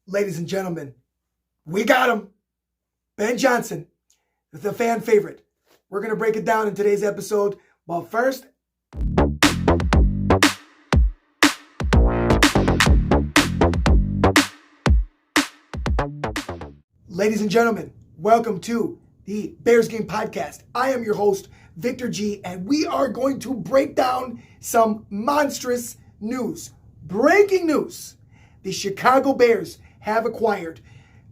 Ladies and gentlemen, we got him. Ben Johnson, the fan favorite. We're going to break it down in today's episode. But first, ladies and gentlemen, welcome to the Bears Game Podcast. I am your host, Victor G, and we are going to break down some monstrous news. Breaking news. The Chicago Bears have acquired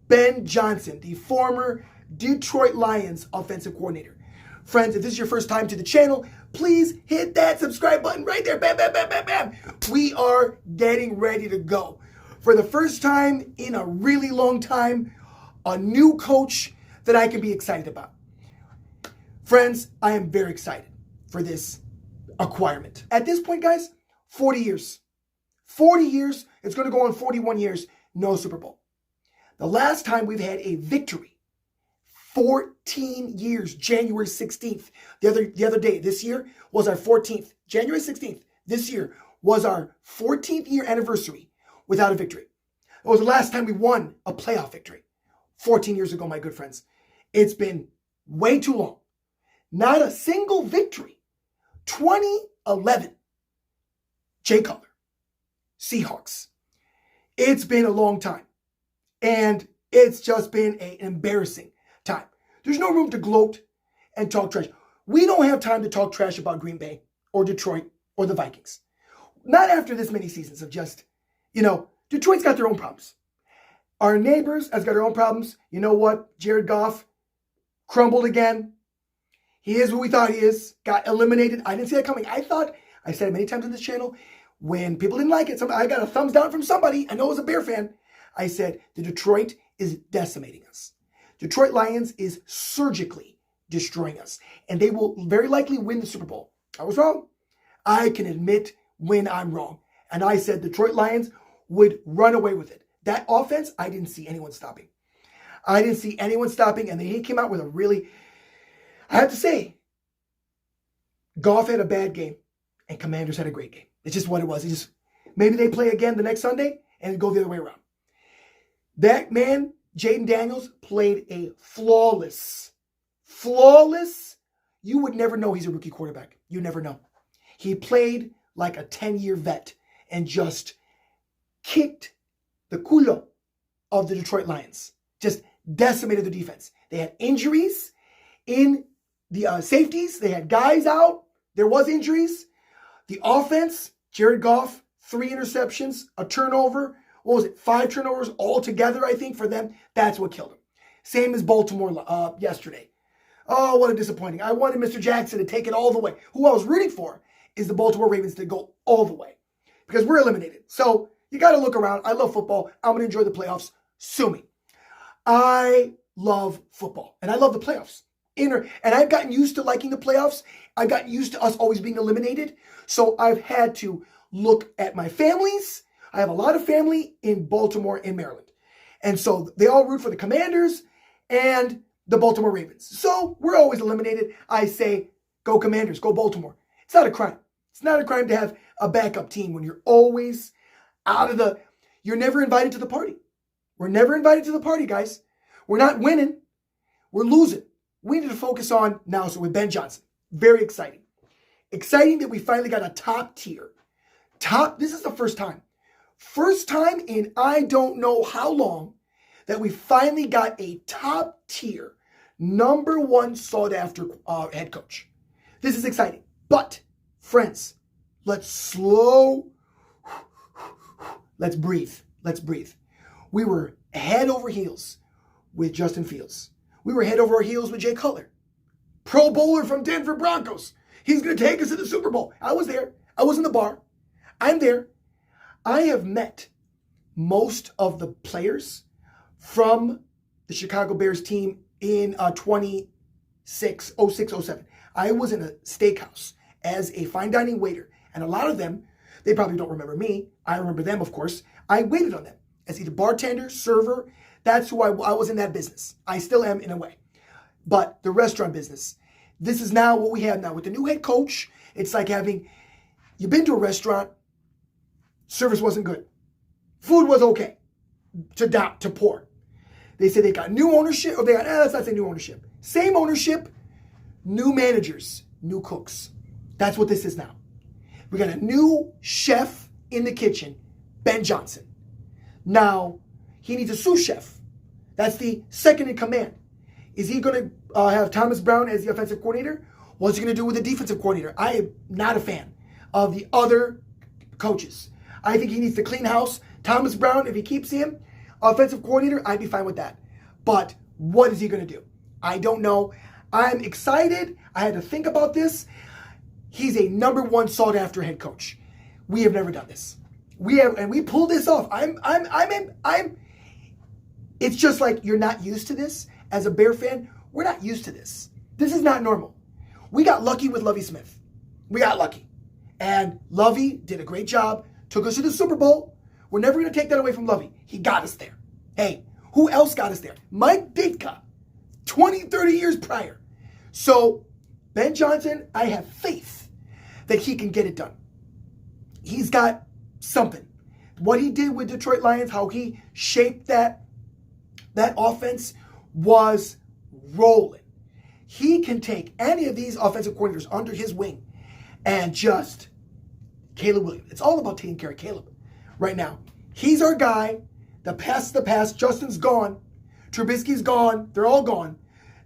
Ben Johnson, the former Detroit Lions offensive coordinator. Friends, if this is your first time to the channel, please hit that subscribe button right there. Bam, bam, bam, bam, bam. We are getting ready to go. For the first time in a really long time, a new coach that I can be excited about. Friends, I am very excited for this acquirement. At this point, guys, 40 years. 40 years, it's going to go on 41 years, no Super Bowl. The last time we've had a victory, 14 years, January 16th. The other day, this year was our 14th. January 16th, this year was our 14th year anniversary without a victory. It was the last time we won a playoff victory. 14 years ago, my good friends. It's been way too long. Not a single victory. 2011. Jay Cutler. Seahawks. It's been a long time. And it's just been an embarrassing time. There's no room to gloat and talk trash. We don't have time to talk trash about Green Bay or Detroit or the Vikings. Not after this many seasons of just, Detroit's got their own problems. Our neighbors has got their own problems. You know what? Jared Goff crumbled again. He is who we thought he is. Got eliminated. I didn't see that coming. I said it many times on this channel, when people didn't like it, I got a thumbs down from somebody. I know it was a Bear fan. I said, the Detroit is decimating us. Detroit Lions is surgically destroying us. And they will very likely win the Super Bowl. I was wrong. I can admit when I'm wrong. And I said Detroit Lions would run away with it. That offense, I didn't see anyone stopping. And then he came out with a really, I have to say, Goff had a bad game and Commanders had a great game. It's just what it was. Maybe they play again the next Sunday and go the other way around. That man, Jayden Daniels, played a flawless. You would never know he's a rookie quarterback. You never know. He played like a 10-year vet and just kicked the culo of the Detroit Lions. Just decimated the defense. They had injuries in the safeties. They had guys out. There was injuries. The offense, Jared Goff, 3 interceptions, a turnover. 5 turnovers altogether, I think, for them. That's what killed him. Same as Baltimore yesterday. Oh, what a disappointing. I wanted Mr. Jackson to take it all the way. Who I was rooting for is the Baltimore Ravens to go all the way. Because we're eliminated. So you got to look around. I love football. I'm going to enjoy the playoffs. Sue me. I love football. And I love the playoffs. And I've gotten used to liking the playoffs. I've gotten used to us always being eliminated. So I've had to look at my families. I have a lot of family in Baltimore and Maryland. And so they all root for the Commanders and the Baltimore Ravens. So we're always eliminated. I say, go Commanders, go Baltimore. It's not a crime. It's not a crime to have a backup team when you're always you're never invited to the party. We're never invited to the party, guys. We're not winning. We're losing. We need to focus on now. So with Ben Johnson, very exciting. Exciting that we finally got a top tier. This is the first time. First time in I don't know how long that we finally got a top tier, number 1 sought after head coach. This is exciting. But friends, let's breathe. We were head over heels with Justin Fields. We were head over heels with Jay Cutler. Pro Bowler from Denver Broncos. He's going to take us to the Super Bowl. I was there. I was in the bar. I'm there. I have met most of the players from the Chicago Bears team in 06, 07. I was in a steakhouse as a fine dining waiter. And a lot of them, they probably don't remember me. I remember them, of course. I waited on them as either bartender, server. That's who I was in that business. I still am in a way. But the restaurant business, this is now what we have now. With the new head coach, it's like you've been to a restaurant, service wasn't good. Food was okay. to poor. They say they got new ownership, or they got, let's not say new ownership. Same ownership, new managers, new cooks. That's what this is now. We got a new chef in the kitchen, Ben Johnson. Now, he needs a sous chef. That's the second in command. Is he going to have Thomas Brown as the offensive coordinator? What's he going to do with the defensive coordinator? I am not a fan of the other coaches. I think he needs to clean house. Thomas Brown, if he keeps him offensive coordinator, I'd be fine with that. But what is he going to do? I don't know. I'm excited. I had to think about this. He's a number one sought after head coach. We have never done this. We pulled this off. It's just like you're not used to this. As a Bear fan, we're not used to this. This is not normal. We got lucky with Lovie Smith. We got lucky. And Lovie did a great job, took us to the Super Bowl. We're never going to take that away from Lovie. He got us there. Hey, who else got us there? Mike Ditka, 20, 30 years prior. So, Ben Johnson, I have faith that he can get it done. He's got something. What he did with Detroit Lions, how he shaped that offense was rolling. He can take any of these offensive coordinators under his wing and just Caleb Williams. It's all about taking care of Caleb right now. He's our guy. The past is the past. Justin's gone. Trubisky's gone. They're all gone.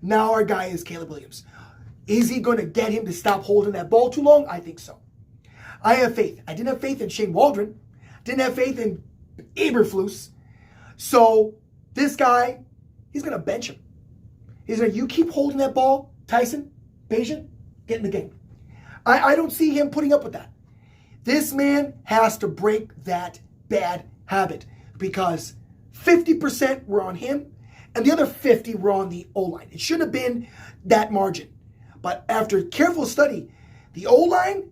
Now our guy is Caleb Williams. Is he going to get him to stop holding that ball too long? I think so. I have faith. I didn't have faith in Shane Waldron. Didn't have faith in Eberflus. So this guy, he's going to bench him. He's going to, you keep holding that ball, Tyson, Bagent, get in the game. I don't see him putting up with that. This man has to break that bad habit because 50% were on him and the other 50 were on the O-line. It shouldn't have been that margin. But after careful study, the O-line,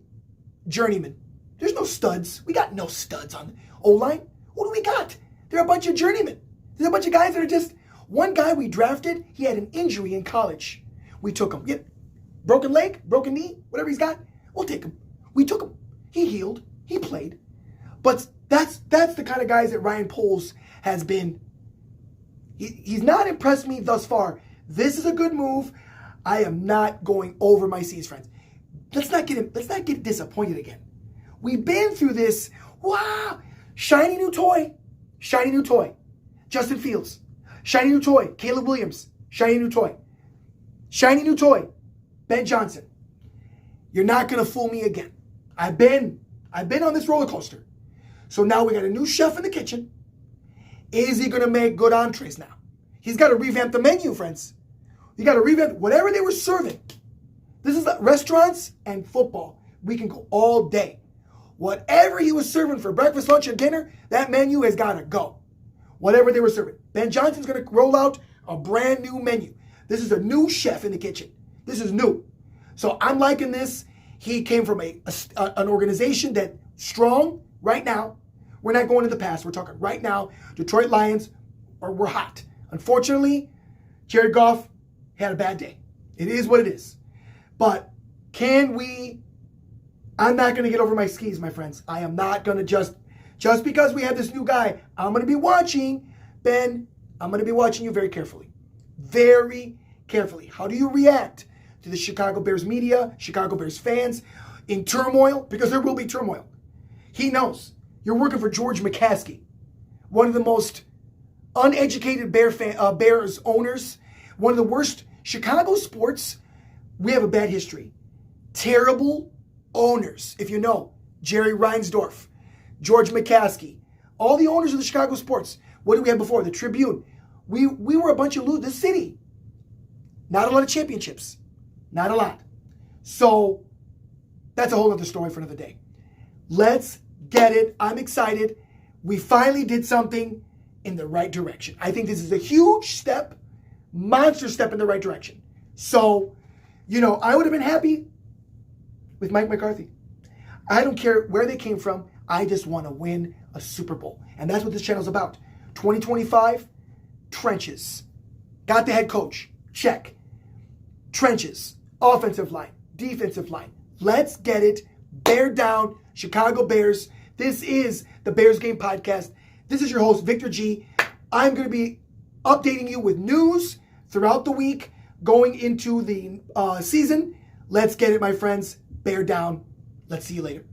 journeyman. There's no studs. We got no studs on the O-line. What do we got? They're a bunch of journeymen. There's a bunch of guys that are just, one guy we drafted, he had an injury in college. We took him. Yeah, broken leg, broken knee, whatever he's got, we'll take him. We took him. He healed. He played. But that's the kind of guys that Ryan Poles has been. He's not impressed me thus far. This is a good move. I am not going over my seas, friends. Let's not get disappointed again. We've been through this. Wow. Shiny new toy. Shiny new toy. Justin Fields. Shiny new toy. Caleb Williams. Shiny new toy. Shiny new toy. Ben Johnson. You're not going to fool me again. I've been on this roller coaster. So now we got a new chef in the kitchen. Is he going to make good entrees now? He's got to revamp the menu, friends. You got to revamp whatever they were serving. This is like restaurants and football. We can go all day. Whatever he was serving for breakfast, lunch, and dinner, that menu has got to go. Whatever they were serving. Ben Johnson's going to roll out a brand new menu. This is a new chef in the kitchen. This is new. So I'm liking this. He came from an organization that's strong right now. We're not going to the past. We're talking right now. Detroit Lions we're hot. Unfortunately, Jared Goff had a bad day. It is what it is. But can we... I'm not going to get over my skis, my friends. I am not going to just because we have this new guy, I'm going to be watching, Ben, I'm going to be watching you very carefully. Very carefully. How do you react to the Chicago Bears media, Chicago Bears fans in turmoil? Because there will be turmoil. He knows. You're working for George McCaskey, one of the most uneducated Bears owners, one of the worst. Chicago sports, we have a bad history. Terrible owners, if you know. Jerry Reinsdorf, George McCaskey, all the owners of the Chicago sports. What did we have before? The Tribune. We were a bunch of the city. Not a lot of championships. Not a lot. So that's a whole other story for another day. Let's get it. I'm excited. We finally did something in the right direction. I think this is a huge step, monster step in the right direction. So, I would have been happy with Mike McCarthy. I don't care where they came from. I just want to win a Super Bowl. And that's what this channel is about. 2025, trenches. Got the head coach. Check. Trenches. Offensive line. Defensive line. Let's get it. Bear down. Chicago Bears. This is the Bears Game Podcast. This is your host, Victor G. I'm going to be updating you with news throughout the week going into the season. Let's get it, my friends. Bear down. Let's see you later.